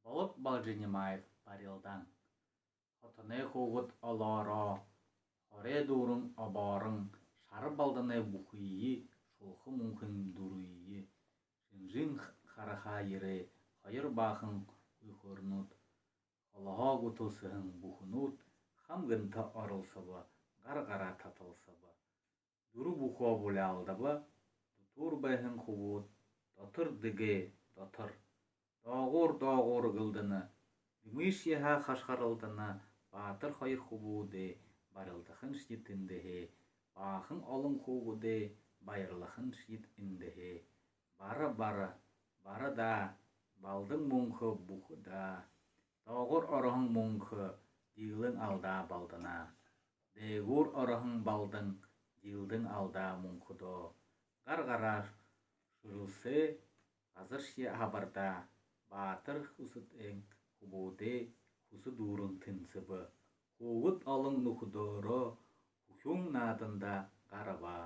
Болот Балжинемаев барилдан. Хотыны хугут олоро, хоре дурун оборың, шары балданы бухыйы, шулхы мунхын дуруйы. Жин хараха ере, хайыр бахын уйхорнут, холоға гутылсыхын бухынут, хамгынта орылсыбы, гаргара татылсыбы. Дуру бухо буле алдыбы, дутур бәхін хугут, дотыр дыге, дотыр. Доғур гылдыны, дымыш еха хашқарылдыны, батыр хайыр хубуды, барылдықын шит индіхе, бахын олың хугуды, байырлықын шит индіхе. Бары да, балдың мұңқы бұқы да, доғур орығың мұңқы, дилің алда балдына. Дегур орығың балдың, дилдің алда мұңқыдо. Гаргара шырылсы, азыр шия хабарда, батыр хусыт эң хубуде хусу дурун тынсыбы. Хугут алың нухудоро, хухюң надында гараба.